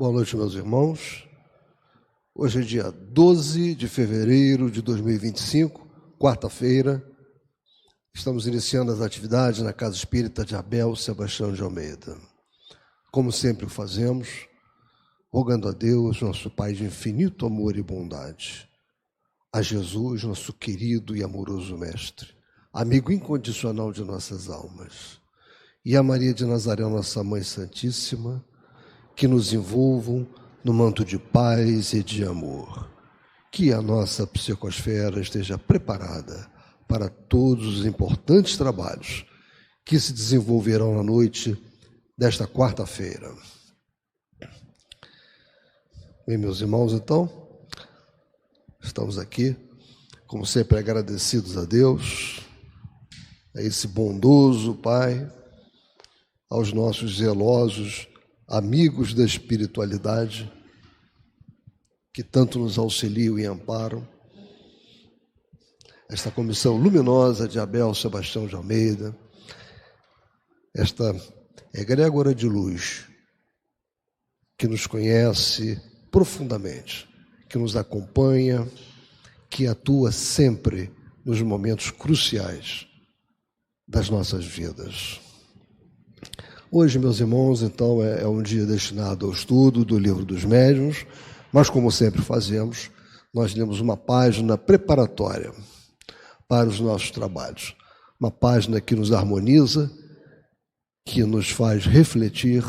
Boa noite, meus irmãos. Hoje é dia 12 de fevereiro de 2025, quarta-feira. Estamos iniciando as atividades na Casa Espírita de Abel Sebastião de Almeida. Como sempre o fazemos, rogando a Deus, nosso Pai de infinito amor e bondade, a Jesus, nosso querido e amoroso Mestre, amigo incondicional de nossas almas, e a Maria de Nazaré, nossa Mãe Santíssima, que nos envolvam no manto de paz e de amor. Que a nossa psicosfera esteja preparada para todos os importantes trabalhos que se desenvolverão na noite desta quarta-feira. Bem, meus irmãos, então, estamos aqui, como sempre, agradecidos a Deus, a esse bondoso Pai, aos nossos zelosos amigos da espiritualidade, que tanto nos auxiliam e amparam, esta comissão luminosa de Abel Sebastião de Almeida, esta egrégora de luz, que nos conhece profundamente, que nos acompanha, que atua sempre nos momentos cruciais das nossas vidas. Hoje, meus irmãos, então, é um dia destinado ao estudo do Livro dos Médiuns, mas, como sempre fazemos, nós lemos uma página preparatória para os nossos trabalhos. Uma página que nos harmoniza, que nos faz refletir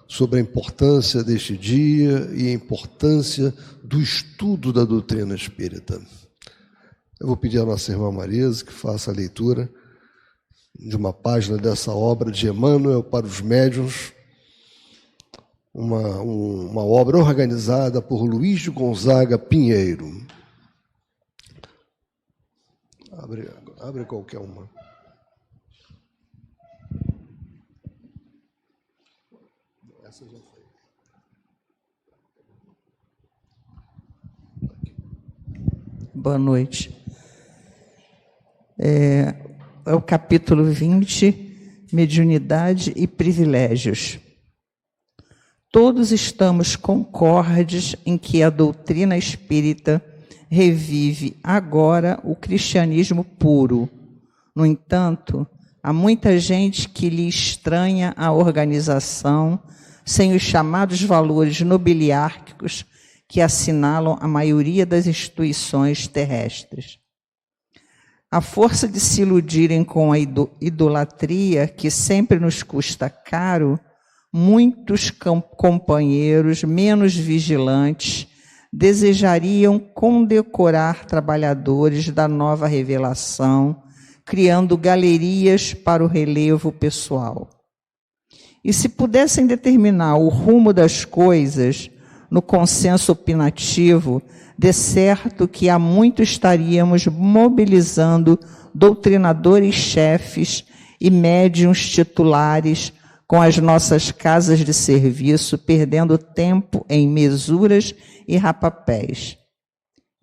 sobre a importância deste dia e a importância do estudo da doutrina espírita. Eu vou pedir à nossa irmã Marisa que faça a leitura de uma página dessa obra de Emmanuel para os Médiuns, uma obra organizada por Luiz de Gonzaga Pinheiro. Abre qualquer uma. Essa já foi. Boa noite. É o capítulo 20, Mediunidade e Privilégios. Todos estamos concordes em que a doutrina espírita revive agora o cristianismo puro. No entanto, há muita gente que lhe estranha a organização sem os chamados valores nobiliárquicos que assinalam a maioria das instituições terrestres. A força de se iludirem com a idolatria, que sempre nos custa caro, muitos companheiros menos vigilantes desejariam condecorar trabalhadores da nova revelação, criando galerias para o relevo pessoal. E se pudessem determinar o rumo das coisas no consenso opinativo, de certo que há muito estaríamos mobilizando doutrinadores chefes e médiuns titulares com as nossas casas de serviço, perdendo tempo em mesuras e rapapés.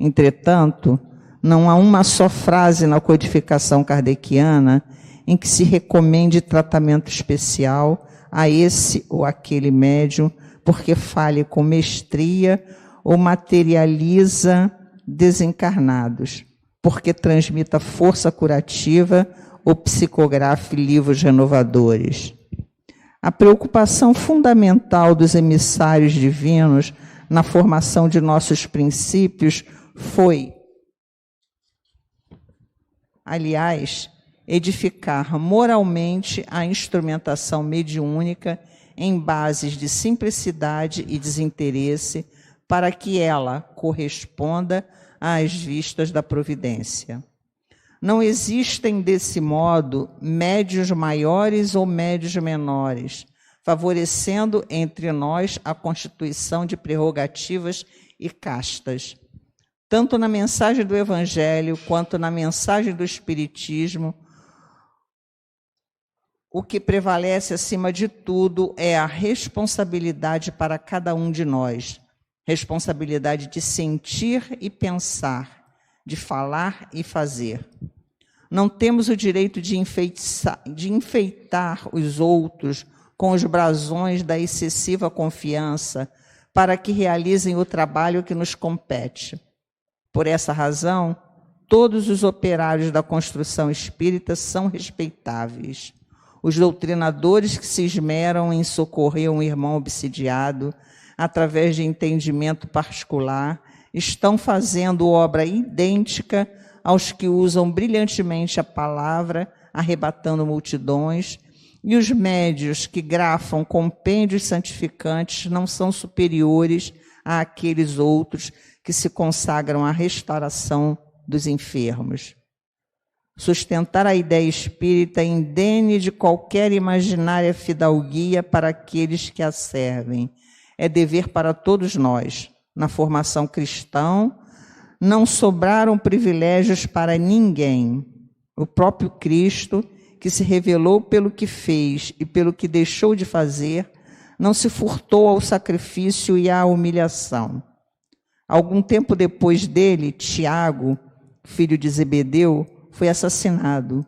Entretanto, não há uma só frase na codificação kardeciana em que se recomende tratamento especial a esse ou aquele médium, porque fale com mestria ou materializa desencarnados, porque transmita força curativa ou psicografe livros renovadores. A preocupação fundamental dos emissários divinos na formação de nossos princípios foi, aliás, edificar moralmente a instrumentação mediúnica em bases de simplicidade e desinteresse, para que ela corresponda às vistas da providência. Não existem, desse modo, médios maiores ou médios menores, favorecendo entre nós a constituição de prerrogativas e castas. Tanto na mensagem do Evangelho quanto na mensagem do Espiritismo, o que prevalece acima de tudo é a responsabilidade para cada um de nós, responsabilidade de sentir e pensar, de falar e fazer. Não temos o direito de enfeitar os outros com os brasões da excessiva confiança, para que realizem o trabalho que nos compete. Por essa razão, todos os operários da construção espírita são respeitáveis. Os doutrinadores que se esmeram em socorrer um irmão obsidiado, através de entendimento particular, estão fazendo obra idêntica aos que usam brilhantemente a palavra, arrebatando multidões, e os médios que grafam compêndios santificantes não são superiores àqueles outros que se consagram à restauração dos enfermos. Sustentar a ideia espírita indene de qualquer imaginária fidalguia para aqueles que a servem. É dever para todos nós. Na formação cristã, não sobraram privilégios para ninguém. O próprio Cristo, que se revelou pelo que fez e pelo que deixou de fazer, não se furtou ao sacrifício e à humilhação. Algum tempo depois dele, Tiago, filho de Zebedeu, foi assassinado.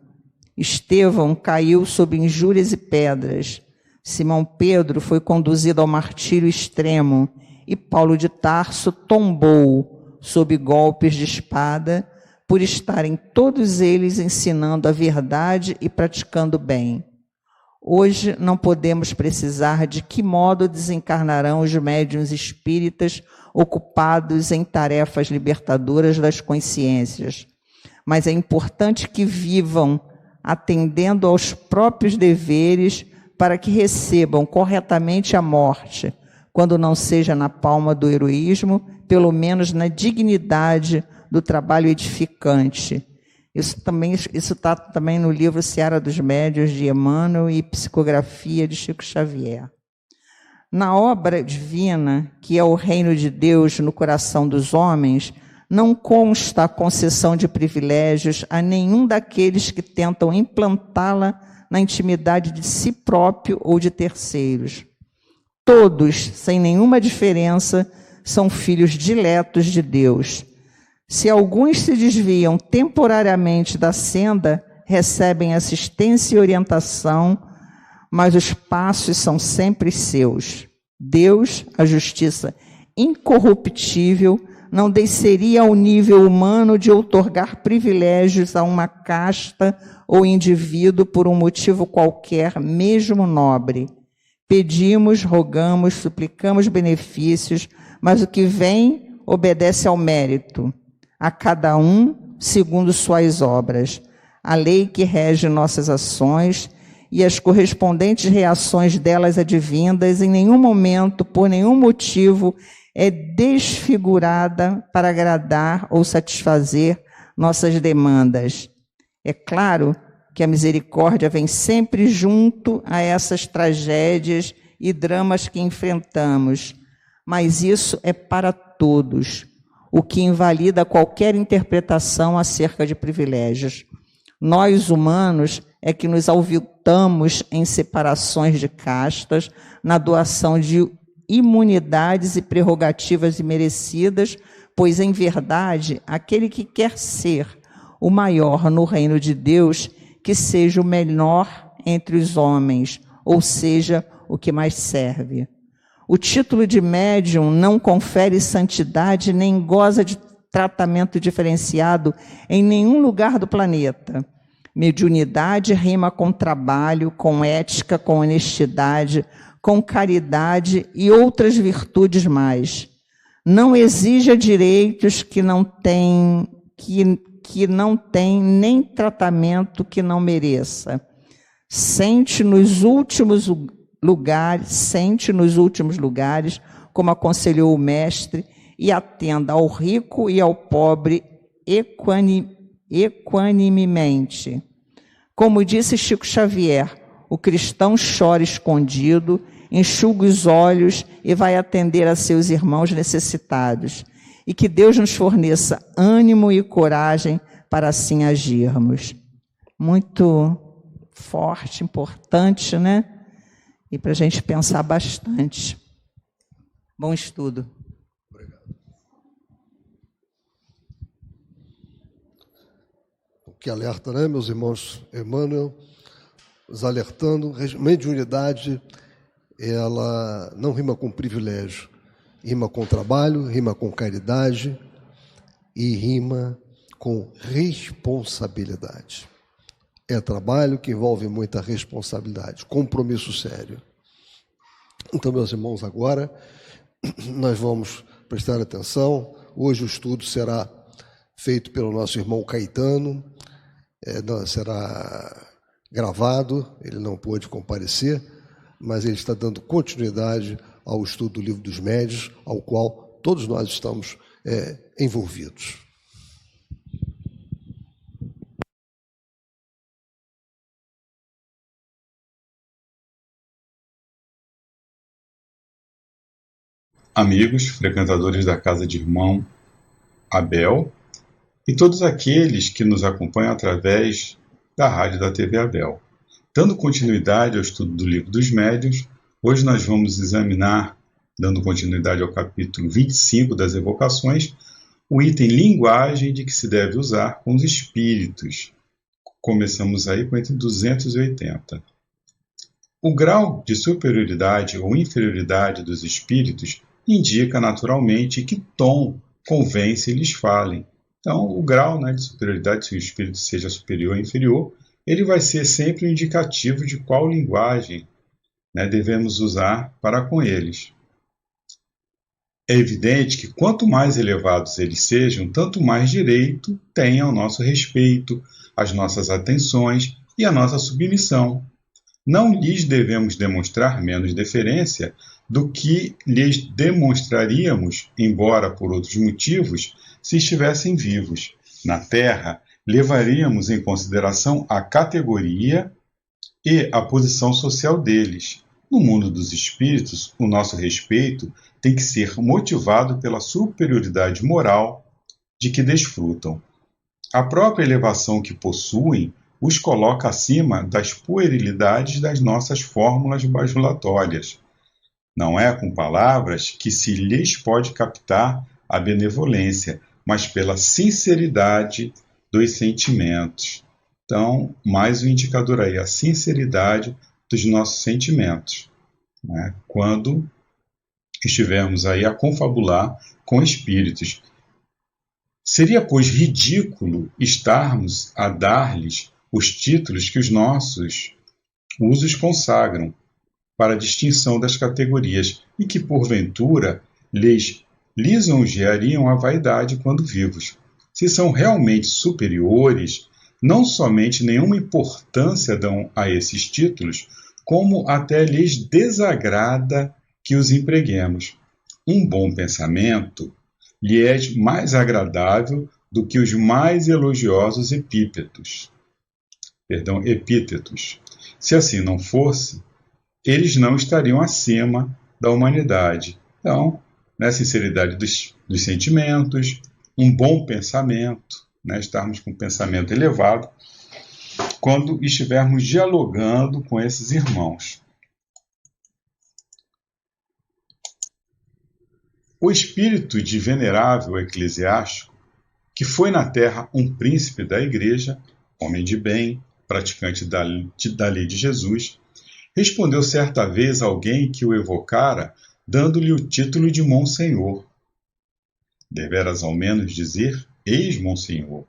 Estevão caiu sob injúrias e pedras. Simão Pedro foi conduzido ao martírio extremo e Paulo de Tarso tombou sob golpes de espada por estarem todos eles ensinando a verdade e praticando o bem. Hoje não podemos precisar de que modo desencarnarão os médiuns espíritas ocupados em tarefas libertadoras das consciências, mas é importante que vivam atendendo aos próprios deveres para que recebam corretamente a morte, quando não seja na palma do heroísmo, pelo menos na dignidade do trabalho edificante. Isso está também no livro Seara dos Médiuns, de Emmanuel, e Psicografia, de Chico Xavier. Na obra divina, que é o reino de Deus no coração dos homens, não consta a concessão de privilégios a nenhum daqueles que tentam implantá-la na intimidade de si próprio ou de terceiros. Todos, sem nenhuma diferença, são filhos diletos de Deus. Se alguns se desviam temporariamente da senda, recebem assistência e orientação, mas os passos são sempre seus. Deus, a justiça incorruptível, não desceria ao nível humano de outorgar privilégios a uma casta ou indivíduo por um motivo qualquer, mesmo nobre. Pedimos, rogamos, suplicamos benefícios, mas o que vem obedece ao mérito, a cada um segundo suas obras. A lei que rege nossas ações e as correspondentes reações delas advindas, em nenhum momento, por nenhum motivo, é desfigurada para agradar ou satisfazer nossas demandas. É claro que a misericórdia vem sempre junto a essas tragédias e dramas que enfrentamos, mas isso é para todos, o que invalida qualquer interpretação acerca de privilégios. Nós, humanos, é que nos aviltamos em separações de castas, na doação de imunidades e prerrogativas imerecidas, pois, em verdade, aquele que quer ser o maior no reino de Deus, que seja o menor entre os homens, ou seja, o que mais serve. O título de médium não confere santidade nem goza de tratamento diferenciado em nenhum lugar do planeta. Mediunidade rima com trabalho, com ética, com honestidade, com caridade e outras virtudes mais. Não exija direitos que não tem nem tratamento que não mereça. Sente nos últimos lugares, como aconselhou o mestre, e atenda ao rico e ao pobre equanimemente. Como disse Chico Xavier, o cristão chora escondido, enxuga os olhos e vai atender a seus irmãos necessitados. E que Deus nos forneça ânimo e coragem para assim agirmos. Muito forte, importante, né? E para a gente pensar bastante. Bom estudo. Obrigado. O que alerta, né, meus irmãos? Emmanuel, nos alertando, mediunidade, ela não rima com privilégio. Rima com trabalho, rima com caridade e rima com responsabilidade. É trabalho que envolve muita responsabilidade, compromisso sério. Então, meus irmãos, agora nós vamos prestar atenção. Hoje o estudo será feito pelo nosso irmão Caetano, será gravado, ele não pôde comparecer, mas ele está dando continuidade ao estudo do Livro dos Médiuns, ao qual todos nós estamos envolvidos. Amigos, frequentadores da casa de irmão Abel e todos aqueles que nos acompanham através da rádio da TV Abel. Dando continuidade ao estudo do Livro dos Médiuns, hoje nós vamos examinar, dando continuidade ao capítulo 25 das evocações, o item linguagem de que se deve usar com os espíritos. Começamos aí com o item 280. O grau de superioridade ou inferioridade dos espíritos indica naturalmente que tom convém se lhes falem. Então, o grau, de superioridade, se o espírito seja superior ou inferior, ele vai ser sempre um indicativo de qual linguagem devemos usar para com eles. É evidente que quanto mais elevados eles sejam, tanto mais direito têm ao nosso respeito, às nossas atenções e à nossa submissão. Não lhes devemos demonstrar menos deferência do que lhes demonstraríamos, embora por outros motivos, se estivessem vivos. Na Terra, levaríamos em consideração a categoria e a posição social deles. No mundo dos espíritos, o nosso respeito tem que ser motivado pela superioridade moral de que desfrutam. A própria elevação que possuem os coloca acima das puerilidades das nossas fórmulas bajulatórias. Não é com palavras que se lhes pode captar a benevolência, mas pela sinceridade dos sentimentos. Então, mais um indicador aí, a sinceridade dos nossos sentimentos, quando estivermos aí a confabular com espíritos. Seria, pois, ridículo estarmos a dar-lhes os títulos que os nossos usos consagram para a distinção das categorias e que, porventura, lhes lisonjeariam a vaidade quando vivos. Se são realmente superiores, não somente nenhuma importância dão a esses títulos, como até lhes desagrada que os empreguemos. Um bom pensamento lhe é mais agradável do que os mais elogiosos epítetos. Se assim não fosse, eles não estariam acima da humanidade. Então, sinceridade dos sentimentos, um bom pensamento, estarmos com um pensamento elevado, quando estivermos dialogando com esses irmãos. O espírito de venerável eclesiástico, que foi na terra um príncipe da igreja, homem de bem, praticante da lei de Jesus, respondeu certa vez a alguém que o evocara, dando-lhe o título de Monsenhor. Deveras ao menos dizer, ex-Monsenhor,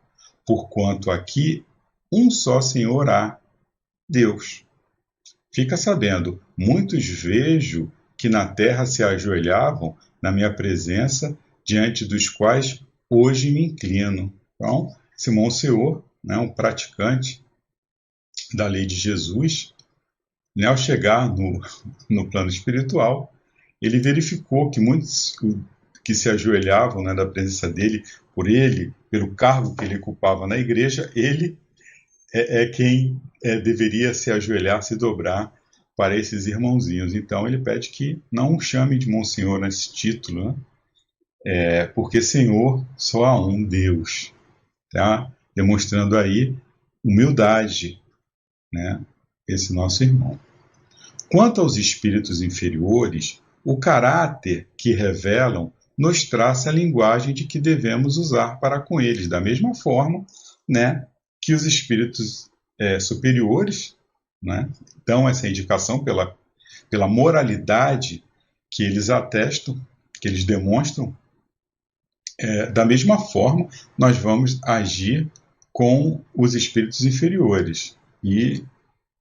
porquanto aqui um só Senhor há, Deus. Fica sabendo, muitos vejo que na terra se ajoelhavam na minha presença, diante dos quais hoje me inclino. Então, esse Monsenhor, um praticante da lei de Jesus, ao chegar no plano espiritual, ele verificou que muitos que se ajoelhavam da presença dele, por ele, pelo cargo que ele ocupava na igreja, ele é quem deveria se ajoelhar, se dobrar para esses irmãozinhos. Então ele pede que não chame de Monsenhor nesse título, porque Senhor só há um, Deus. Tá? Demonstrando aí humildade, esse nosso irmão. Quanto aos espíritos inferiores, o caráter que revelam nos traça a linguagem de que devemos usar para com eles, da mesma forma que os espíritos superiores dão essa indicação pela moralidade que eles atestam, que eles demonstram, da mesma forma nós vamos agir com os espíritos inferiores. E,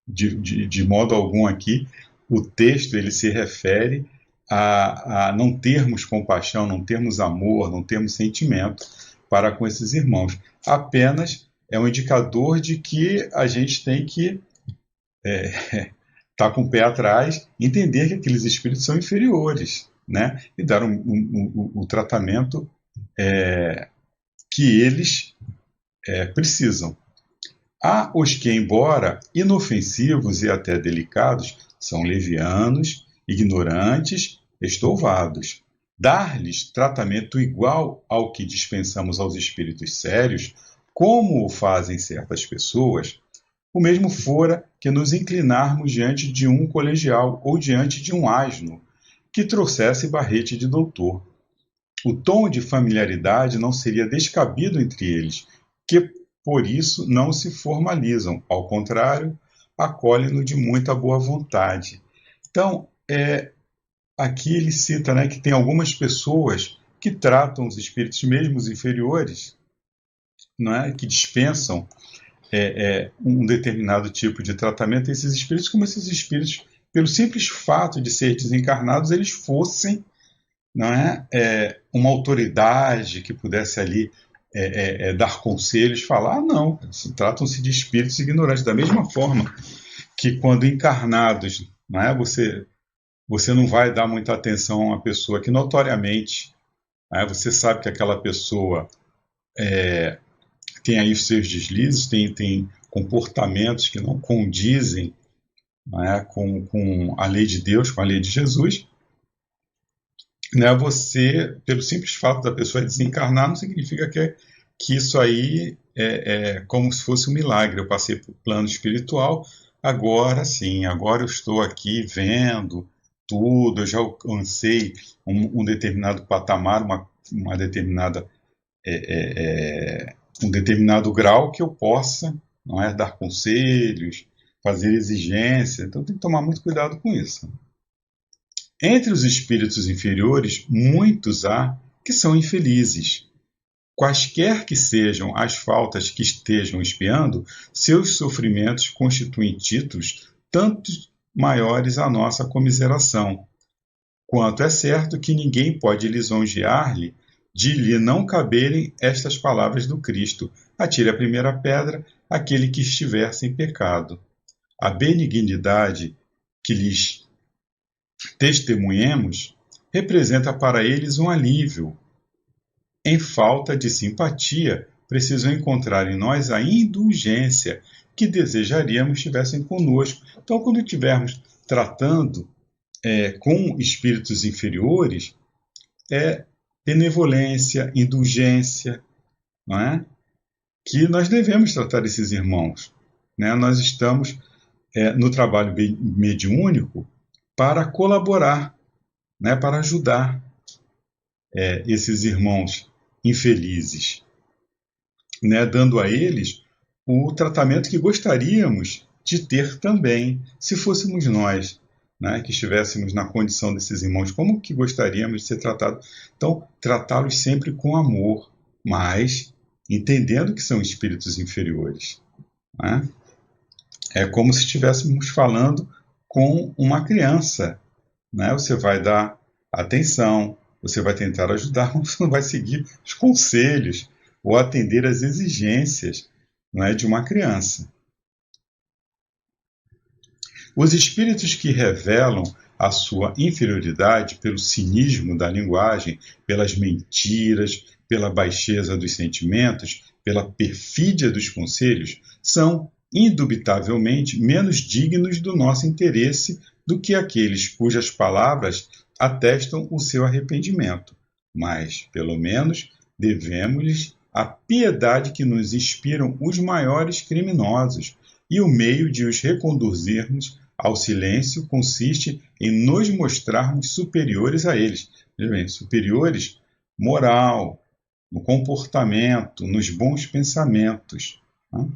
de modo algum aqui, o texto ele se refere a não termos compaixão, não termos amor, não termos sentimento para com esses irmãos. Apenas é um indicador de que a gente tem que estar com o pé atrás, entender que aqueles espíritos são inferiores, né? E dar o tratamento que eles precisam. Há os que, embora inofensivos e até delicados, são levianos, ignorantes, estouvados. Dar-lhes tratamento igual ao que dispensamos aos espíritos sérios, como o fazem certas pessoas, o mesmo fora que nos inclinarmos diante de um colegial ou diante de um asno que trouxesse barrete de doutor. O tom de familiaridade não seria descabido entre eles, que por isso não se formalizam, ao contrário, acolhem-no de muita boa vontade. Então, aqui ele cita, né, que tem algumas pessoas que tratam os espíritos mesmo os inferiores, não é, que dispensam um determinado tipo de tratamento a esses espíritos, como esses espíritos, pelo simples fato de serem desencarnados, eles fossem, não é, uma autoridade que pudesse ali dar conselhos, falar, não, tratam-se de espíritos ignorantes. Da mesma forma que quando encarnados, não é, você não vai dar muita atenção a uma pessoa que notoriamente, você sabe que aquela pessoa tem aí os seus deslizes, tem comportamentos que não condizem, não é, com a lei de Deus, com a lei de Jesus, né, você, pelo simples fato da pessoa desencarnar, não significa que isso aí é como se fosse um milagre. Eu passei para o plano espiritual, agora sim, agora eu estou aqui vendo tudo, eu já alcancei um determinado patamar, uma determinada, um determinado grau que eu possa, não é, dar conselhos, fazer exigências. Então tem que tomar muito cuidado com isso. Entre os espíritos inferiores, muitos há que são infelizes. Quaisquer que sejam as faltas que estejam expiando, seus sofrimentos constituem títulos tanto maiores à nossa comiseração. Quanto é certo que ninguém pode lisonjear-lhe de lhe não caberem estas palavras do Cristo: atire a primeira pedra aquele que estiver sem pecado. A benignidade que lhes testemunhemos representa para eles um alívio. Em falta de simpatia, precisam encontrar em nós a indulgência que desejaríamos tivessem conosco. Então, quando estivermos tratando com espíritos inferiores, benevolência, indulgência, não é? Que nós devemos tratar esses irmãos, né? Nós estamos no trabalho mediúnico para colaborar, né? Para ajudar esses irmãos infelizes, né? Dando a eles o tratamento que gostaríamos de ter também, se fôssemos nós, né, que estivéssemos na condição desses irmãos, como que gostaríamos de ser tratados? Então, tratá-los sempre com amor, mas entendendo que são espíritos inferiores, né? É como se estivéssemos falando com uma criança, né? Você vai dar atenção, você vai tentar ajudar, mas você não vai seguir os conselhos ou atender às exigências, não é, de uma criança. Os espíritos que revelam a sua inferioridade pelo cinismo da linguagem, pelas mentiras, pela baixeza dos sentimentos, pela perfídia dos conselhos, são, indubitavelmente, menos dignos do nosso interesse do que aqueles cujas palavras atestam o seu arrependimento. Mas, pelo menos, devemos-lhes a piedade que nos inspiram os maiores criminosos, e o meio de os reconduzirmos ao silêncio consiste em nos mostrarmos superiores a eles. Superiores moral, no comportamento, nos bons pensamentos, né?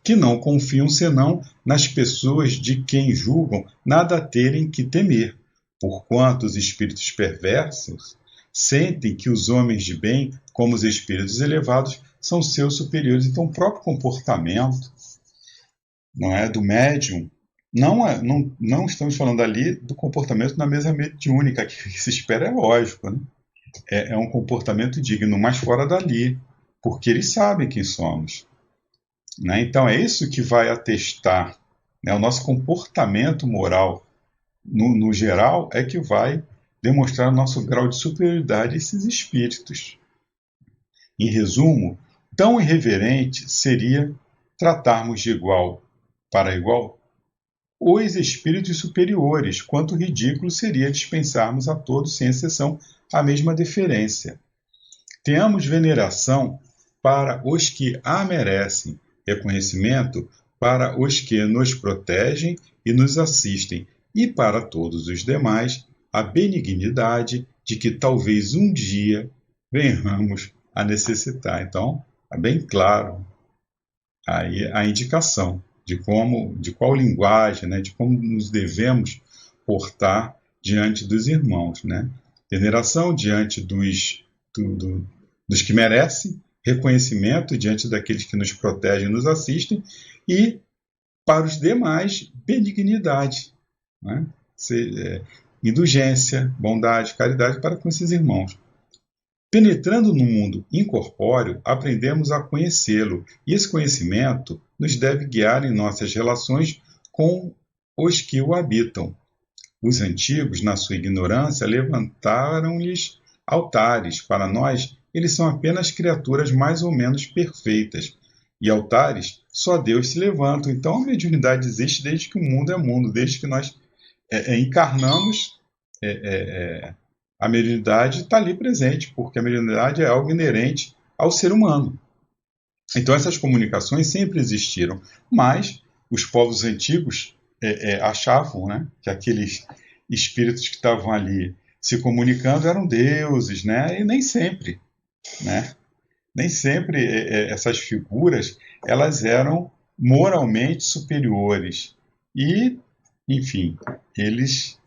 Que não confiam senão nas pessoas de quem julgam nada terem que temer, porquanto os espíritos perversos sentem que os homens de bem, como os espíritos elevados, são seus superiores. Então, o próprio comportamento, não é, do médium, não estamos falando ali do comportamento na mesa mediúnica, que se espera é lógico, né? É um comportamento digno, mas fora dali, porque eles sabem quem somos, né? Então, é isso que vai atestar, né, o nosso comportamento moral, no geral, é que vai demonstrar o nosso grau de superioridade a esses espíritos. Em resumo, tão irreverente seria tratarmos de igual para igual os espíritos superiores, quanto ridículo seria dispensarmos a todos, sem exceção, a mesma deferência. Tenhamos veneração para os que a merecem, reconhecimento para os que nos protegem e nos assistem, e para todos os demais, a benignidade de que talvez um dia venhamos a necessitar. Então, é bem claro aí a indicação de qual linguagem, né, de como nos devemos portar diante dos irmãos, né? Veneração diante dos que merecem, reconhecimento diante daqueles que nos protegem e nos assistem, e para os demais, benignidade, né? Indulgência, bondade, caridade para com esses irmãos. Penetrando no mundo incorpóreo, aprendemos a conhecê-lo, e esse conhecimento nos deve guiar em nossas relações com os que o habitam. Os antigos, na sua ignorância, levantaram-lhes altares. Para nós, eles são apenas criaturas mais ou menos perfeitas. E altares, só Deus se levanta. Então, a mediunidade existe desde que o mundo é mundo, desde que nós encarnamos. A mediunidade está ali presente, porque a mediunidade é algo inerente ao ser humano. Então, essas comunicações sempre existiram, mas os povos antigos achavam, né, que aqueles espíritos que estavam ali se comunicando eram deuses, né, e nem sempre, né? Nem sempre essas figuras elas eram moralmente superiores e, enfim, eles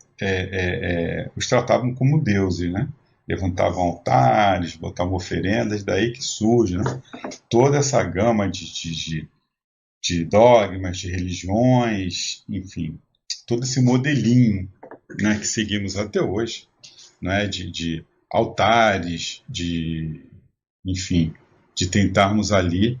os tratavam como deuses, né? Levantavam altares, botavam oferendas, daí que surge, né, toda essa gama de dogmas, de religiões, enfim, todo esse modelinho, né, que seguimos até hoje, né, de altares, enfim, de tentarmos ali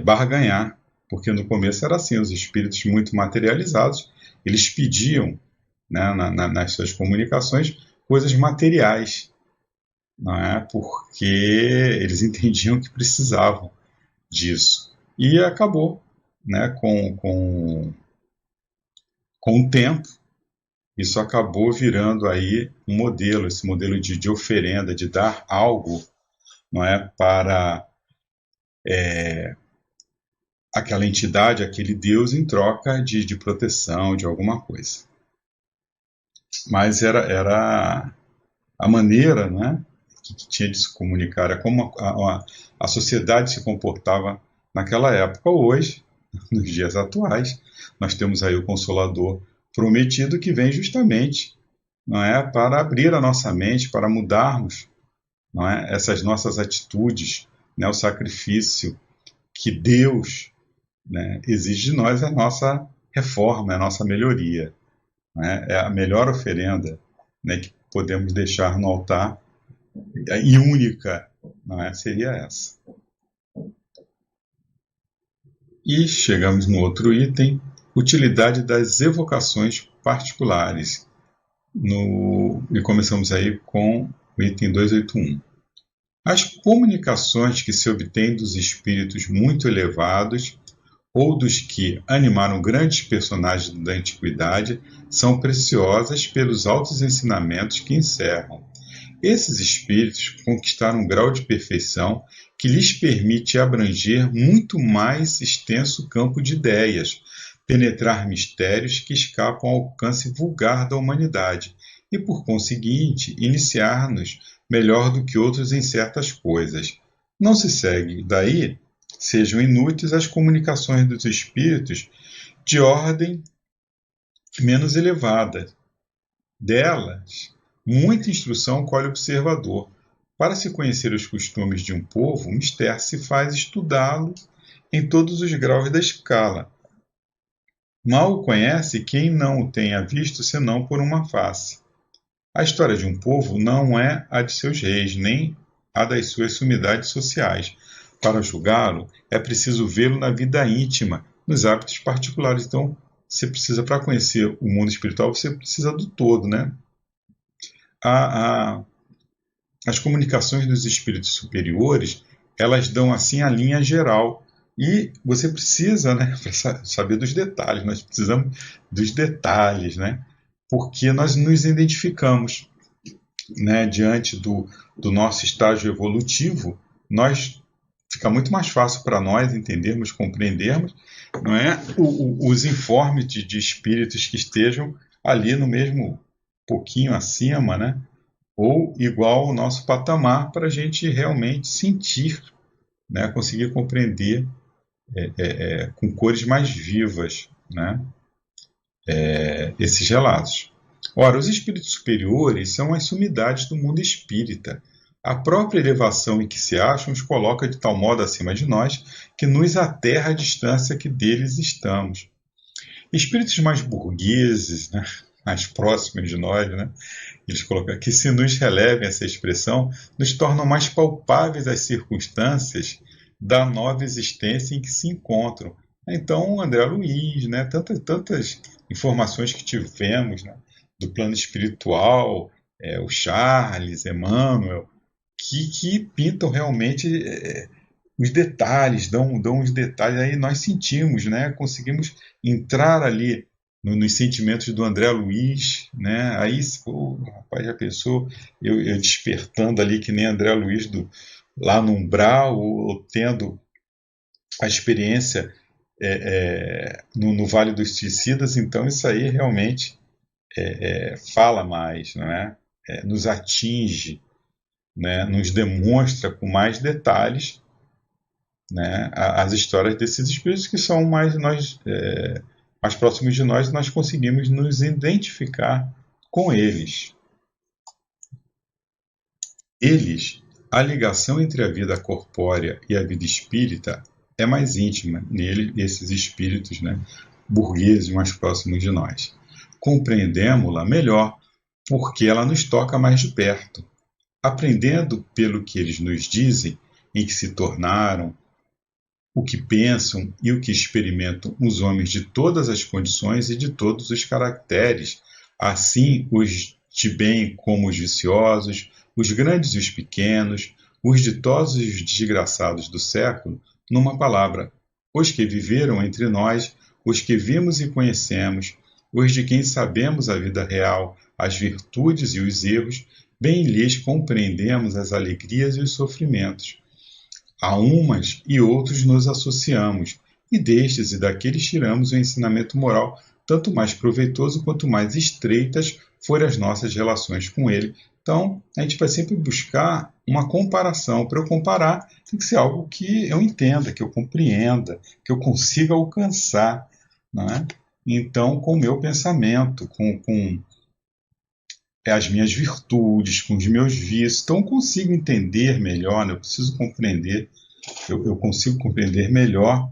barganhar, porque no começo era assim, os espíritos muito materializados, eles pediam, né, nas suas comunicações coisas materiais, não é? Porque eles entendiam que precisavam disso. E acabou, né, com o tempo, isso acabou virando aí um modelo, esse modelo de oferenda, de dar algo, não é, para aquela entidade, aquele Deus, em troca de proteção, de alguma coisa. Mas era a maneira, né, que tinha de se comunicar, é como a sociedade se comportava naquela época. Hoje, nos dias atuais, nós temos aí o Consolador prometido, que vem justamente, não é, para abrir a nossa mente, para mudarmos, não é, essas nossas atitudes, né, o sacrifício que Deus, né, exige de nós, é a nossa reforma, é a nossa melhoria, né, é a melhor oferenda, né, que podemos deixar no altar, e única, não é, seria essa. E chegamos no outro item, utilidade das evocações particulares. E começamos aí com o item 281. As comunicações que se obtêm dos espíritos muito elevados ou dos que animaram grandes personagens da antiguidade são preciosas pelos altos ensinamentos que encerram. Esses espíritos conquistaram um grau de perfeição que lhes permite abranger muito mais extenso campo de ideias, penetrar mistérios que escapam ao alcance vulgar da humanidade e, por conseguinte, iniciar-nos melhor do que outros em certas coisas. Não se segue, daí, sejam inúteis as comunicações dos espíritos de ordem menos elevada. Delas, Muita instrução colhe o observador. Para se conhecer os costumes de um povo, mister se faz estudá-lo em todos os graus da escala. Mal o conhece quem não o tenha visto senão por uma face. A história de um povo não é a de seus reis, nem a das suas sumidades sociais. Para julgá-lo, é preciso vê-lo na vida íntima, nos hábitos particulares. Então, você precisa, para conhecer o mundo espiritual, você precisa do todo, né? As comunicações dos espíritos superiores, elas dão assim a linha geral. E você precisa, né, saber dos detalhes, nós precisamos dos detalhes, né? Porque nós nos identificamos, né, diante do nosso estágio evolutivo, fica muito mais fácil para nós entendermos, compreendermos, não é, os informes de espíritos que estejam ali no mesmo pouquinho acima, né, ou igual ao nosso patamar, para a gente realmente sentir, né, conseguir compreender com cores mais vivas, né, esses relatos. Ora, os espíritos superiores são as sumidades do mundo espírita. A própria elevação em que se acham os coloca de tal modo acima de nós que nos aterra a distância que deles estamos. Espíritos mais burgueses, né, mais próximos de nós, né, eles colocam que, se nos relevem essa expressão, nos tornam mais palpáveis as circunstâncias da nova existência em que se encontram. Então, André Luiz, né, tantas informações que tivemos, né, do plano espiritual, o Charles, Emmanuel, que pintam realmente os detalhes, dão os detalhes, aí nós sentimos, né, conseguimos entrar ali nos sentimentos do André Luiz, né, aí, rapaz, já pensou, eu despertando ali que nem André Luiz lá no umbral, ou tendo a experiência no Vale dos Suicidas. Então isso aí realmente fala mais, não é? Nos atinge, né? Nos demonstra com mais detalhes, né, as histórias desses espíritos que são mais próximos de nós, e nós conseguimos nos identificar com eles. A ligação entre a vida corpórea e a vida espírita é mais íntima esses espíritos, né, burgueses mais próximos de nós. Compreendemos-la melhor porque ela nos toca mais de perto. Aprendendo pelo que eles nos dizem, em que se tornaram, o que pensam e o que experimentam os homens de todas as condições e de todos os caracteres, assim os de bem como os viciosos, os grandes e os pequenos, os ditosos e os desgraçados do século, numa palavra, os que viveram entre nós, os que vimos e conhecemos, os de quem sabemos a vida real, as virtudes e os erros, bem lhes compreendemos as alegrias e os sofrimentos. A umas e outros nos associamos, e destes e daqueles tiramos o ensinamento moral, tanto mais proveitoso quanto mais estreitas forem as nossas relações com ele. Então, a gente vai sempre buscar uma comparação. Para eu comparar, tem que ser algo que eu entenda, que eu compreenda, que eu consiga alcançar, não é? Então, com o meu pensamento, com as minhas virtudes, com os meus vícios. Então eu consigo entender melhor, né? Eu preciso compreender, eu consigo compreender melhor,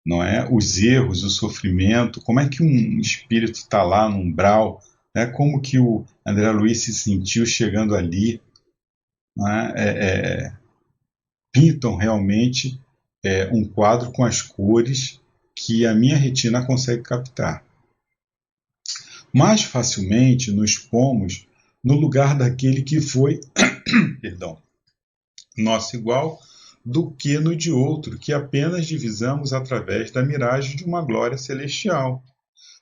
não é? Os erros, o sofrimento, como é que um espírito está lá no umbral, né? Como que o André Luiz se sentiu chegando ali, não é? Pintam realmente um quadro com as cores que a minha retina consegue captar. Mais facilmente nos pomos no lugar daquele que foi nosso igual, do que no de outro, que apenas divisamos através da miragem de uma glória celestial.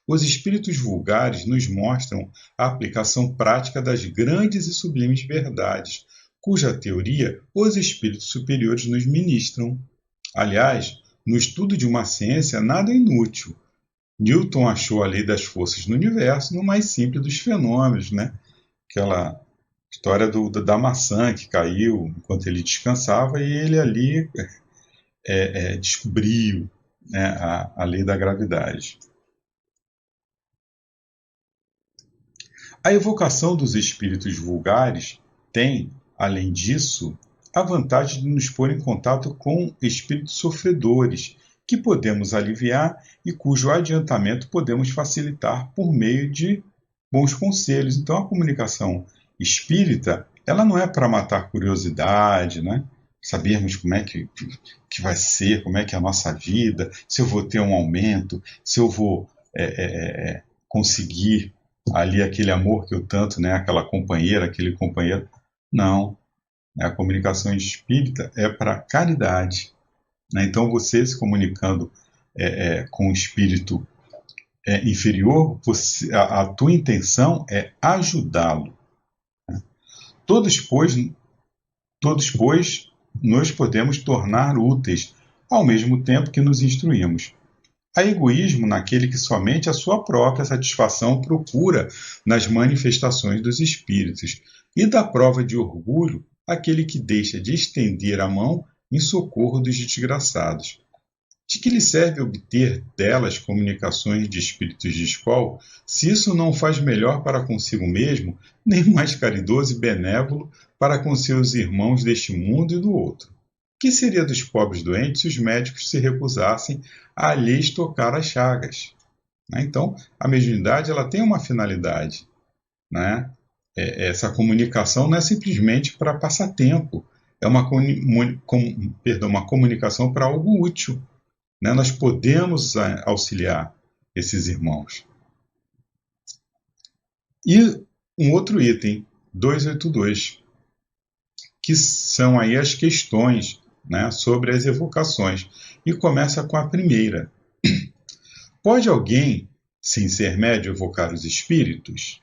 Os espíritos vulgares nos mostram a aplicação prática das grandes e sublimes verdades, cuja teoria os espíritos superiores nos ministram. Aliás, no estudo de uma ciência nada é inútil. Newton achou a lei das forças no universo no mais simples dos fenômenos, né? Aquela história da maçã que caiu enquanto ele descansava, e ele ali descobriu, né, a lei da gravidade. A evocação dos espíritos vulgares tem, além disso, a vantagem de nos pôr em contato com espíritos sofredores, que podemos aliviar e cujo adiantamento podemos facilitar por meio de bons conselhos. Então, a comunicação espírita, ela não é para matar curiosidade, né? Sabermos como é que vai ser, como é que é a nossa vida, se eu vou ter um aumento, se eu vou conseguir ali aquele amor que eu tanto, né? Aquela companheira, aquele companheiro. Não. A comunicação espírita é para caridade. Né? Então, você se comunicando com o espírito inferior, a tua intenção é ajudá-lo. Né? Todos, pois, nós podemos tornar úteis, ao mesmo tempo que nos instruímos. Há egoísmo naquele que somente a sua própria satisfação procura nas manifestações dos espíritos, e dá prova de orgulho aquele que deixa de estender a mão em socorro dos desgraçados. De que lhe serve obter delas comunicações de espíritos de escola, se isso não faz melhor para consigo mesmo, nem mais caridoso e benévolo para com seus irmãos deste mundo e do outro? Que seria dos pobres doentes se os médicos se recusassem a lhes tocar as chagas? Então, a mediunidade ela tem uma finalidade, né? Essa comunicação não é simplesmente para passar tempo, é uma comunicação para algo útil. Né? Nós podemos auxiliar esses irmãos. E um outro item, 282, que são aí as questões, né, sobre as evocações. E começa com a primeira. Pode alguém, sem ser médium, evocar os espíritos?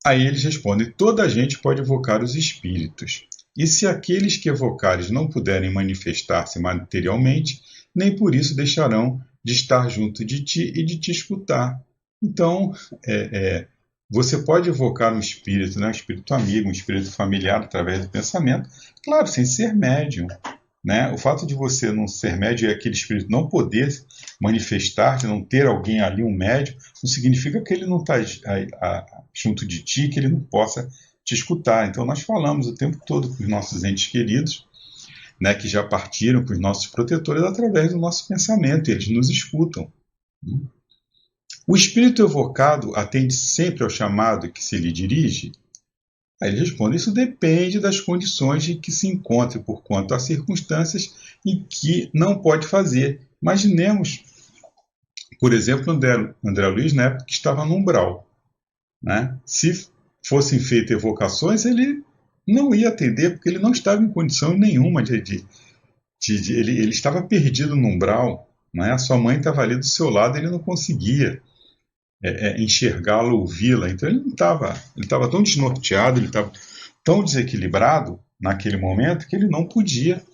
Aí eles respondem, toda a gente pode evocar os espíritos. E se aqueles que evocares não puderem manifestar-se materialmente, nem por isso deixarão de estar junto de ti e de te escutar. Então, você pode evocar um espírito, né? Um espírito amigo, um espírito familiar através do pensamento, claro, sem ser médium. Né? O fato de você não ser médium e aquele espírito não poder manifestar, de não ter alguém ali, um médium, não significa que ele não está junto de ti, que ele não possa te escutar. Então nós falamos o tempo todo com os nossos entes queridos, né, que já partiram, com os nossos protetores, através do nosso pensamento, e eles nos escutam. O espírito evocado atende sempre ao chamado que se lhe dirige? Aí ele responde, isso depende das condições em que se encontre, por quanto há circunstâncias em que não pode fazer. Imaginemos, por exemplo, André Luiz, na época que estava no umbral. Né? Se fossem feitas evocações, ele não ia atender, porque ele não estava em condição nenhuma ele estava perdido no umbral. Né? A sua mãe estava ali do seu lado, ele não conseguia enxergá-la, ouvi-la. Então ele estava tão desnorteado, ele estava tão desequilibrado naquele momento que ele não podia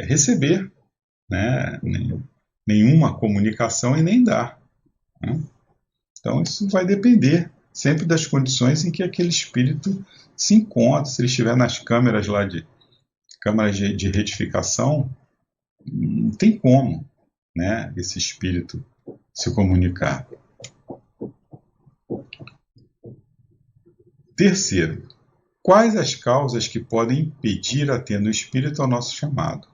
receber, né, nenhuma comunicação e nem dar. Né? Então isso vai depender sempre das condições em que aquele espírito se encontra. Se ele estiver nas câmeras lá de retificação, não tem como, né, esse espírito se comunicar. Terceiro, quais as causas que podem impedir a tenda o espírito ao nosso chamado?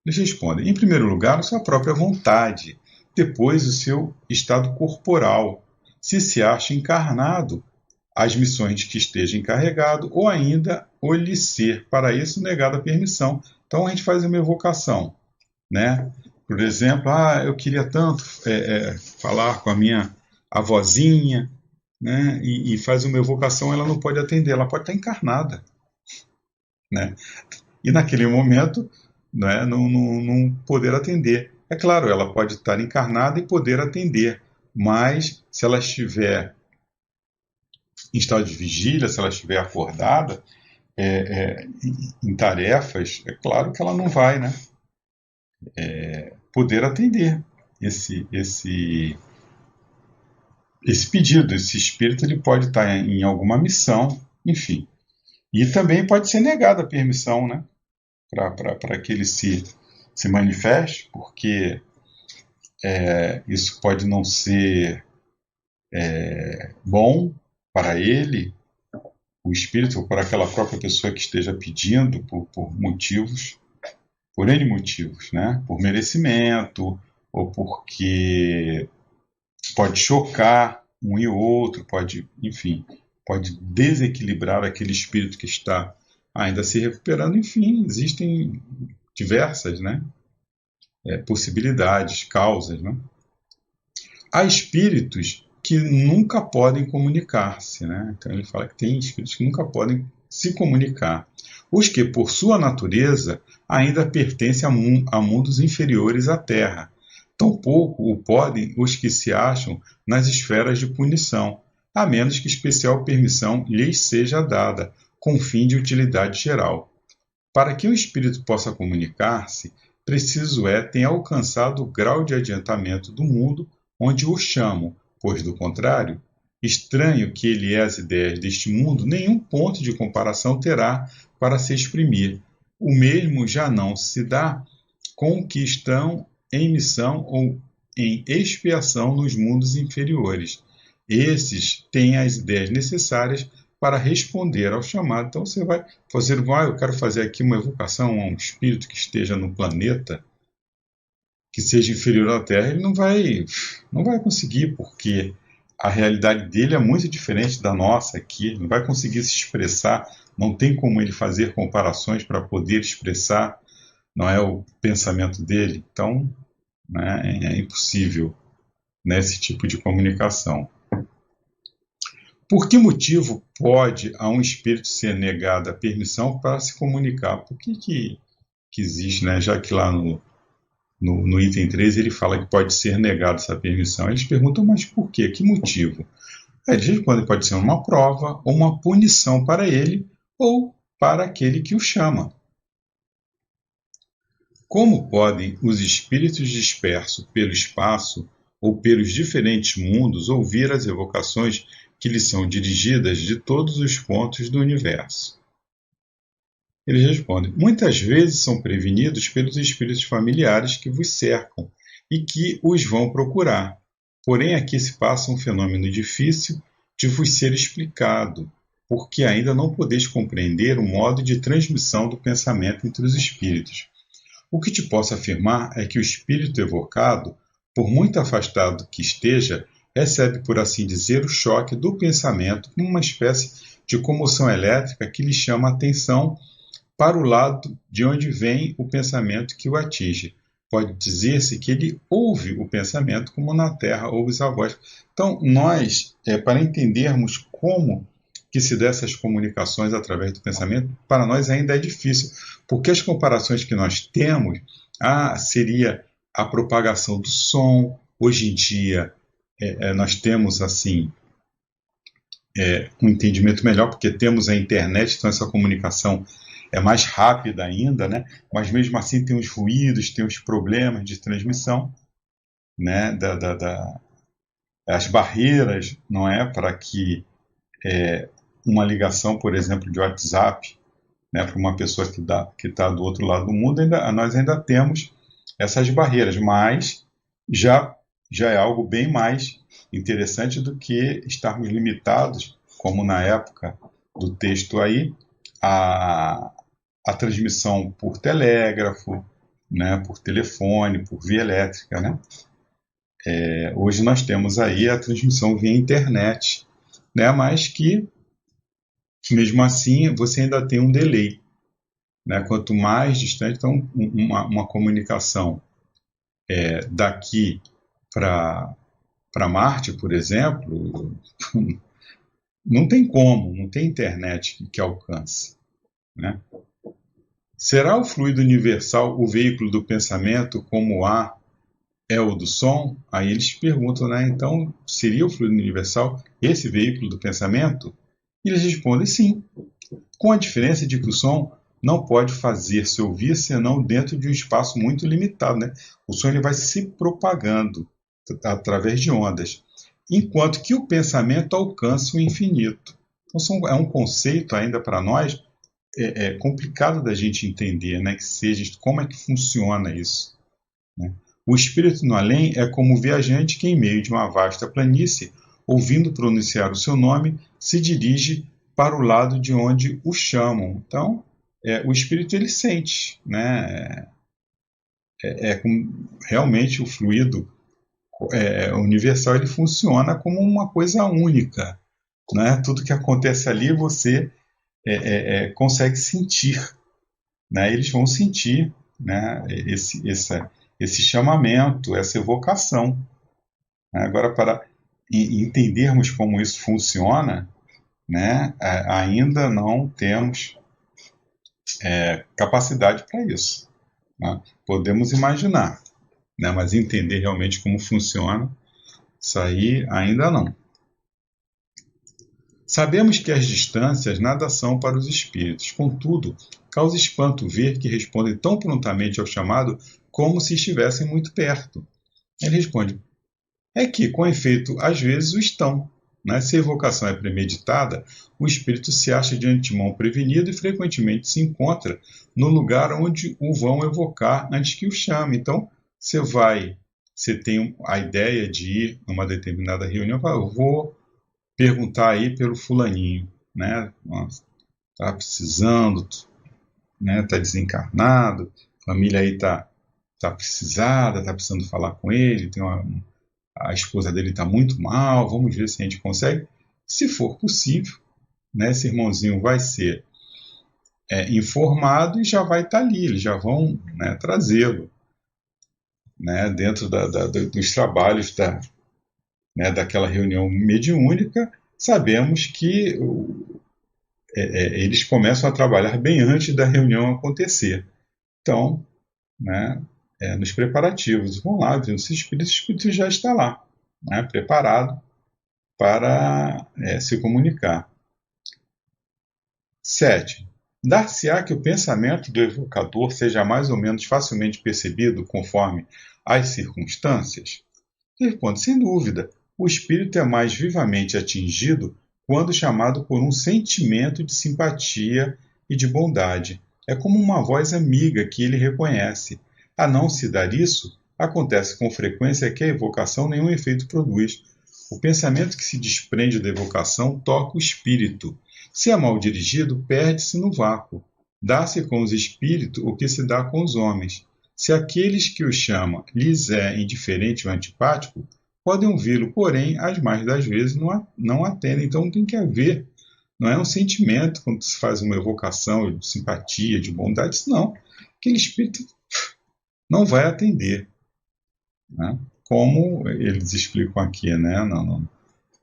Eles respondem, em primeiro lugar, a sua própria vontade, depois o seu estado corporal, se acha encarnado, as missões que esteja encarregado, ou ainda o lhe ser, para isso, negada a permissão. Então a gente faz uma evocação, né? Por exemplo, eu queria tanto falar com a minha avózinha, né? E faz uma evocação, ela não pode atender, ela pode estar encarnada. Né? E naquele momento, né, não poder atender. É claro, ela pode estar encarnada e poder atender, mas se ela estiver em estado de vigília, se ela estiver acordada, em tarefas, é claro que ela não vai, né, poder atender esse pedido. Esse espírito ele pode estar em alguma missão, enfim. E também pode ser negada a permissão, né, para que ele se manifeste, porque isso pode não ser bom para ele, o espírito, ou para aquela própria pessoa que esteja pedindo por motivos, por N motivos, né? Por merecimento, ou porque pode chocar um e outro, pode, enfim, pode desequilibrar aquele espírito que está ainda se recuperando. Enfim, existem diversas, né, possibilidades, causas, né? Há espíritos que nunca podem comunicar-se, né? Então ele fala que tem espíritos que nunca podem se comunicar. Os que, por sua natureza, ainda pertencem a mundos inferiores à Terra. Tampouco o podem os que se acham nas esferas de punição, a menos que especial permissão lhes seja dada, com fim de utilidade geral. Para que o espírito possa comunicar-se, preciso ter alcançado o grau de adiantamento do mundo onde o chamam, pois, do contrário, estranho que ele as ideias deste mundo, nenhum ponto de comparação terá para se exprimir. O mesmo já não se dá com que estão em missão ou em expiação nos mundos inferiores. Esses têm as ideias necessárias para responder ao chamado. Então você vai fazer, eu quero fazer aqui uma evocação a um espírito que esteja no planeta, que seja inferior à Terra, ele não vai conseguir, porque a realidade dele é muito diferente da nossa aqui, ele não vai conseguir se expressar, não tem como ele fazer comparações para poder expressar, não é o pensamento dele, então, né, é impossível, né, esse tipo de comunicação. Por que motivo pode a um espírito ser negada a permissão para se comunicar? Por que existe, né, já que lá no item 3 ele fala que pode ser negada essa permissão. Eles perguntam, mas por quê? Que motivo? Aí eles respondem, pode ser uma prova ou uma punição para ele ou para aquele que o chama. Como podem os espíritos dispersos pelo espaço ou pelos diferentes mundos ouvir as evocações que lhes são dirigidas de todos os pontos do universo? Eles respondem, muitas vezes são prevenidos pelos espíritos familiares que vos cercam e que os vão procurar. Porém, aqui se passa um fenômeno difícil de vos ser explicado, porque ainda não podeis compreender o modo de transmissão do pensamento entre os espíritos. O que te posso afirmar é que o espírito evocado, por muito afastado que esteja, recebe, por assim dizer, o choque do pensamento como uma espécie de comoção elétrica que lhe chama a atenção para o lado de onde vem o pensamento que o atinge. Pode dizer-se que ele ouve o pensamento como na Terra ouve a voz. Então, nós, para entendermos como que se dá essas comunicações através do pensamento, para nós ainda é difícil, porque as comparações que nós temos seria a propagação do som. Hoje em dia, nós temos assim um entendimento melhor, porque temos a internet, então essa comunicação é mais rápida ainda, né? Mas mesmo assim tem os ruídos, tem os problemas de transmissão, né? As barreiras, não é? Para que uma ligação, por exemplo, de WhatsApp, né, para uma pessoa que está do outro lado do mundo, nós ainda temos essas barreiras, mas já é algo bem mais interessante do que estarmos limitados, como na época do texto aí, a transmissão por telégrafo, né, por telefone, por via elétrica, né? Hoje nós temos aí a transmissão via internet, né, mas que, mesmo assim, você ainda tem um delay, né? Quanto mais distante, então, uma comunicação daqui para Marte, por exemplo, não tem como, não tem internet que alcance, né? Será o fluido universal o veículo do pensamento como o ar é o do som? Aí eles perguntam, né? Então, seria o fluido universal esse veículo do pensamento? E eles respondem sim, com a diferença de que o som não pode fazer-se ouvir senão dentro de um espaço muito limitado, né? O som ele vai se propagando através de ondas, enquanto que o pensamento alcança o infinito. Então, é um conceito ainda para nós complicado da gente entender, né? Que seja como é que funciona isso, né? O espírito no além é como o viajante que, em meio de uma vasta planície, ouvindo pronunciar o seu nome, se dirige para o lado de onde o chamam. Então, o espírito ele sente, né? Realmente o fluido universal ele funciona como uma coisa única, né? Tudo que acontece ali você consegue sentir, né? Eles vão sentir, né? Esse chamamento, essa evocação. Agora, para entendermos como isso funciona, né? Ainda não temos capacidade para isso, né? Podemos imaginar, né? Mas entender realmente como funciona, isso aí ainda não. Sabemos que as distâncias nada são para os espíritos, contudo, causa espanto ver que respondem tão prontamente ao chamado como se estivessem muito perto. Ele responde: é que, com efeito, às vezes o estão. Né? Se a evocação é premeditada, o espírito se acha de antemão prevenido e frequentemente se encontra no lugar onde o vão evocar antes que o chame. Então, você tem a ideia de ir numa determinada reunião, eu vou perguntar aí pelo fulaninho, né? Tá precisando, né? Tá desencarnado, a família aí tá precisada, tá precisando falar com ele, a esposa dele está muito mal, vamos ver se a gente consegue. Se for possível, né, esse irmãozinho vai ser informado e já vai estar ali, eles já vão, né, trazê-lo, né, dentro dos trabalhos daquela reunião mediúnica. Sabemos que eles começam a trabalhar bem antes da reunião acontecer. Então, né, nos preparativos, vão lá, vindo esse espírito já está lá, né, preparado para se comunicar. 7. Dar-se-á que o pensamento do evocador seja mais ou menos facilmente percebido conforme as circunstâncias? Responde: sem dúvida, o espírito é mais vivamente atingido quando chamado por um sentimento de simpatia e de bondade. É como uma voz amiga que ele reconhece. A não se dar isso, acontece com frequência que a evocação nenhum efeito produz. O pensamento que se desprende da evocação toca o espírito. Se é mal dirigido, perde-se no vácuo. Dá-se com os espíritos o que se dá com os homens. Se aqueles que o chamam lhes é indiferente ou antipático, podem ouvi-lo, porém, as mais das vezes não atendem. Então tem que haver, não é um sentimento quando se faz uma evocação de simpatia, de bondade, senão aquele espírito não vai atender, né? Como eles explicam aqui, né?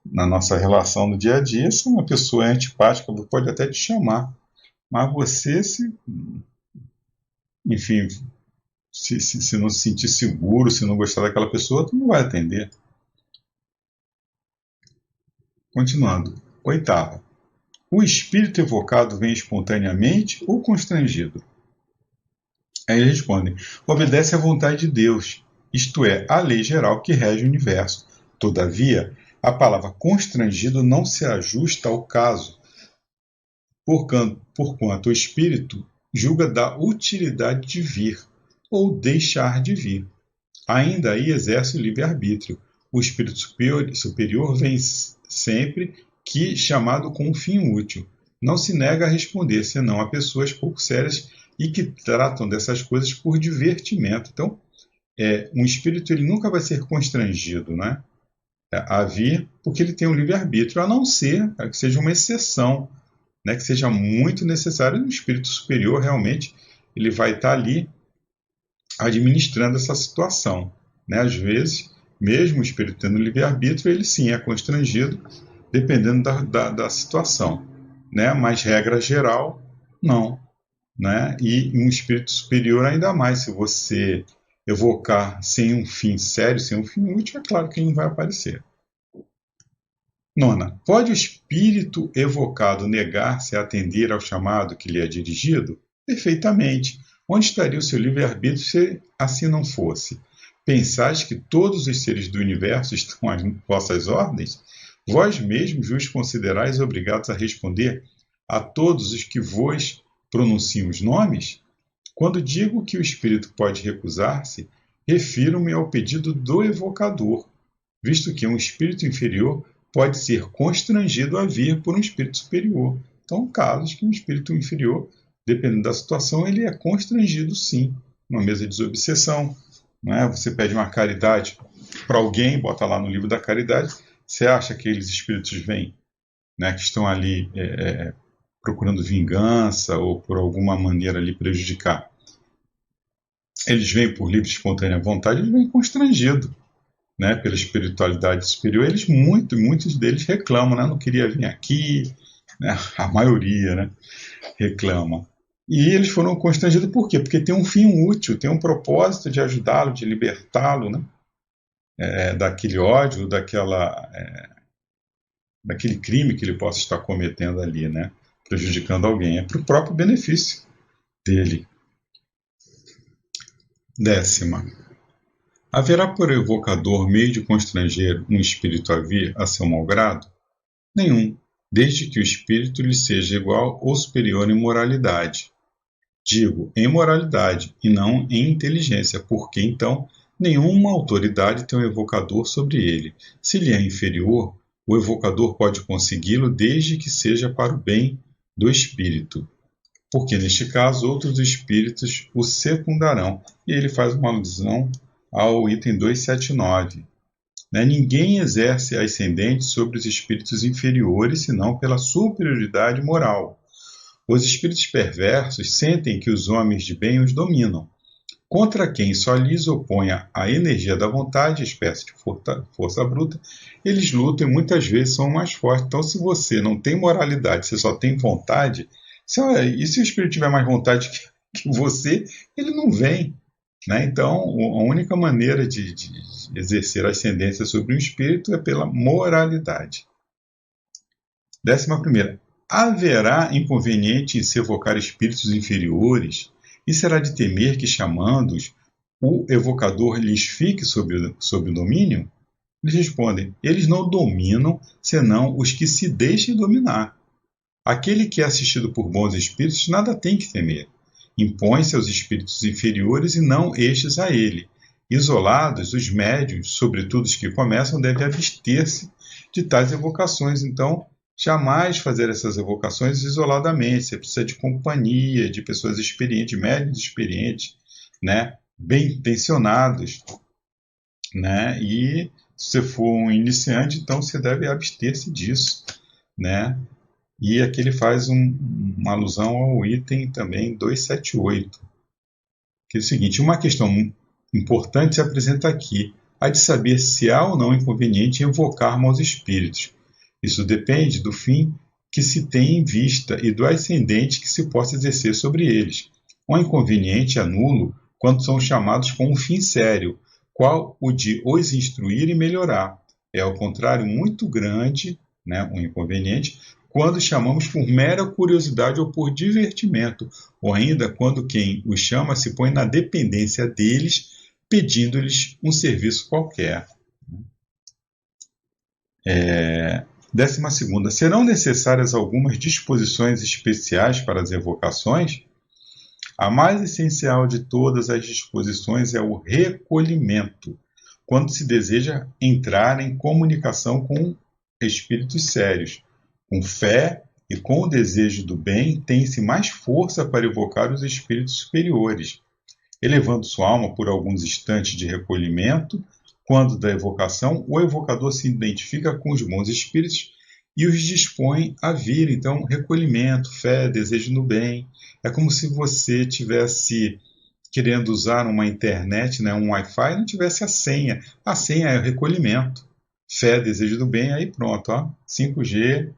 Na nossa relação no dia a dia, se uma pessoa é antipática, pode até te chamar, mas você, se não se sentir seguro, se não gostar daquela pessoa, tu não vai atender. Continuando. 8. O espírito evocado vem espontaneamente ou constrangido? Aí eles respondem: obedece à vontade de Deus, isto é, à lei geral que rege o universo. Todavia, a palavra constrangido não se ajusta ao caso, porquanto o espírito julga da utilidade de vir ou deixar de vir. Ainda aí exerce o livre-arbítrio. O espírito superior vem sempre que chamado com um fim útil. Não se nega a responder, senão a pessoas pouco sérias e que tratam dessas coisas por divertimento. Então, um espírito ele nunca vai ser constrangido, né, a vir, porque ele tem um livre-arbítrio, a não ser que seja uma exceção, né, que seja muito necessário. Um espírito superior realmente ele vai estar ali administrando essa situação, né? Às vezes, mesmo o espírito tendo livre-arbítrio, ele sim é constrangido, dependendo da situação, né? Mas regra geral, não, né? E um espírito superior ainda mais, se você evocar sem um fim sério, sem um fim útil, é claro que ele não vai aparecer. 9. Pode o espírito evocado negar-se a atender ao chamado que lhe é dirigido? Perfeitamente. Onde estaria o seu livre-arbítrio se assim não fosse? Pensais que todos os seres do universo estão às vossas ordens? Vós mesmos vos considerais obrigados a responder a todos os que vos pronunciam os nomes? Quando digo que o espírito pode recusar-se, refiro-me ao pedido do evocador, visto que um espírito inferior pode ser constrangido a vir por um espírito superior. Então, casos que um espírito inferior, dependendo da situação, ele é constrangido sim. Uma mesa de desobsessão, né? Você pede uma caridade para alguém, bota lá no livro da caridade, você acha que aqueles espíritos vêm, né, que estão ali procurando vingança ou por alguma maneira ali prejudicar. Eles vêm por livre e espontânea vontade, eles vêm constrangidos, né, pela espiritualidade superior. Muitos deles reclamam, né, não queria vir aqui, né, a maioria, né, reclama. E eles foram constrangidos por quê? Porque tem um fim útil, tem um propósito de ajudá-lo, de libertá-lo, né, daquele ódio, daquele crime que ele possa estar cometendo ali, né, prejudicando alguém. É para o próprio benefício dele. 10ª. Haverá por evocador meio de constranger um espírito a vir a seu malgrado? Nenhum, desde que o espírito lhe seja igual ou superior em moralidade. Digo, em moralidade, e não em inteligência, porque, então, nenhuma autoridade tem um evocador sobre ele. Se lhe é inferior, o evocador pode consegui-lo desde que seja para o bem do espírito, porque, neste caso, outros espíritos o secundarão. E ele faz uma alusão ao item 279. Ninguém exerce ascendente sobre os espíritos inferiores, senão pela superioridade moral. Os espíritos perversos sentem que os homens de bem os dominam, contra quem só lhes oponha a energia da vontade, espécie de força bruta, eles lutam e muitas vezes são mais fortes. Então, se você não tem moralidade, você só tem vontade, e se o espírito tiver mais vontade que você, ele não vem. Né? Então, a única maneira de exercer ascendência sobre um espírito é pela moralidade. 11ª. Haverá inconveniente em se evocar espíritos inferiores, e será de temer que, chamando-os, o evocador lhes fique sob o domínio? Eles respondem, eles não dominam, senão os que se deixem dominar. Aquele que é assistido por bons espíritos nada tem que temer. Impõe-se aos espíritos inferiores e não estes a ele. Isolados, os médiuns, sobretudo os que começam, devem abster-se de tais evocações. Então, jamais fazer essas evocações isoladamente. Você precisa de companhia, de pessoas experientes, médiuns experientes, né? Bem intencionados. Né? E se você for um iniciante, então você deve abster-se disso. Né? E aqui ele faz uma alusão ao item também 278, que é o seguinte, uma questão importante se apresenta aqui, a de saber se há ou não inconveniente em evocar maus espíritos. Isso depende do fim que se tem em vista e do ascendente que se possa exercer sobre eles. O inconveniente é nulo quando são chamados com um fim sério, qual o de os instruir e melhorar. É, ao contrário, muito grande, né, um inconveniente, quando chamamos por mera curiosidade ou por divertimento, ou ainda quando quem os chama se põe na dependência deles, pedindo-lhes um serviço qualquer. 12ª. Serão necessárias algumas disposições especiais para as evocações? A mais essencial de todas as disposições é o recolhimento, quando se deseja entrar em comunicação com espíritos sérios. Com fé e com o desejo do bem, tem-se mais força para evocar os espíritos superiores, elevando sua alma por alguns instantes de recolhimento. Quando da evocação, o evocador se identifica com os bons espíritos e os dispõe a vir. Então, recolhimento, fé, desejo no bem. É como se você tivesse querendo usar uma internet, né, um Wi-Fi, e não tivesse a senha. A senha é o recolhimento. Fé, desejo do bem, aí pronto, ó, 5G,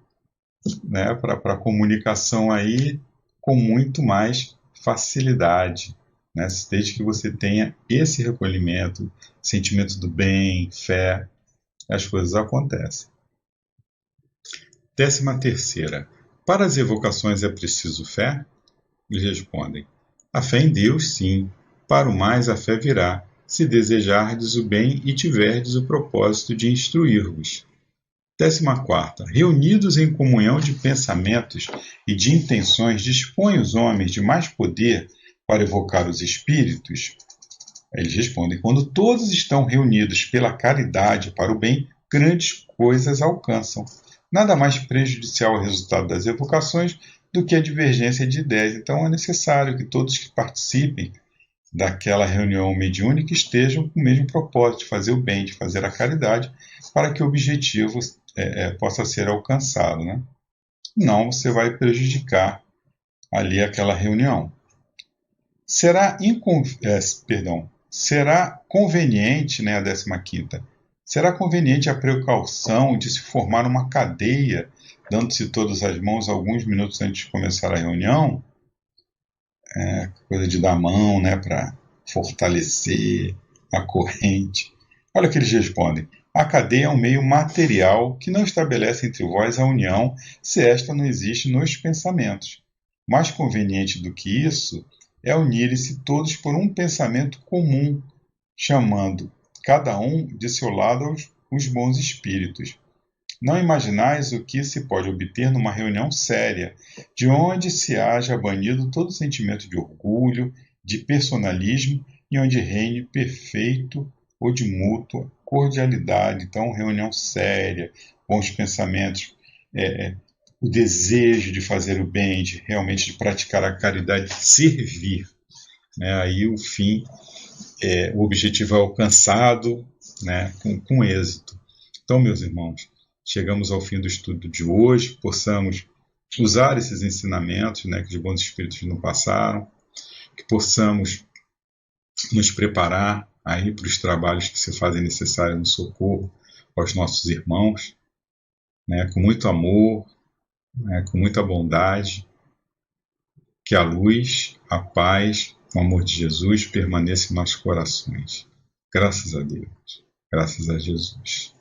né, para comunicação aí com muito mais facilidade, né, desde que você tenha esse recolhimento, sentimento do bem, fé, as coisas acontecem. 13ª. Para as evocações é preciso fé? Eles respondem, a fé em Deus, sim, para o mais a fé virá, se desejardes o bem e tiverdes o propósito de instruir-vos. 14ª. Reunidos em comunhão de pensamentos e de intenções, dispõem os homens de mais poder para evocar os espíritos? Eles respondem, quando todos estão reunidos pela caridade para o bem, grandes coisas alcançam. Nada mais prejudicial ao resultado das evocações do que a divergência de ideias. Então é necessário que todos que participem daquela reunião mediúnica estejam com o mesmo propósito, de fazer o bem, de fazer a caridade, para que o objetivo possa ser alcançado, né? Não, você vai prejudicar ali aquela reunião. Será conveniente, né, a 15ª, será conveniente a precaução de se formar uma cadeia, dando-se todas as mãos alguns minutos antes de começar a reunião? Coisa de dar mão, né, para fortalecer a corrente. Olha o que eles respondem. A cadeia é um meio material que não estabelece entre vós a união, se esta não existe nos pensamentos. Mais conveniente do que isso é unirem-se todos por um pensamento comum, chamando cada um de seu lado os bons espíritos. Não imaginais o que se pode obter numa reunião séria, de onde se haja banido todo sentimento de orgulho, de personalismo, e onde reine perfeito ou de mútua cordialidade. Então, reunião séria, bons pensamentos, o desejo de fazer o bem, de realmente de praticar a caridade, de servir. Né? Aí o fim, o objetivo é alcançado, né, com êxito. Então, meus irmãos, chegamos ao fim do estudo de hoje, possamos usar esses ensinamentos, né, que os bons espíritos nos passaram, que possamos nos preparar aí para os trabalhos que se fazem necessários no socorro aos nossos irmãos, né, com muito amor, né, com muita bondade, que a luz, a paz, o amor de Jesus permaneça em nossos corações. Graças a Deus, graças a Jesus.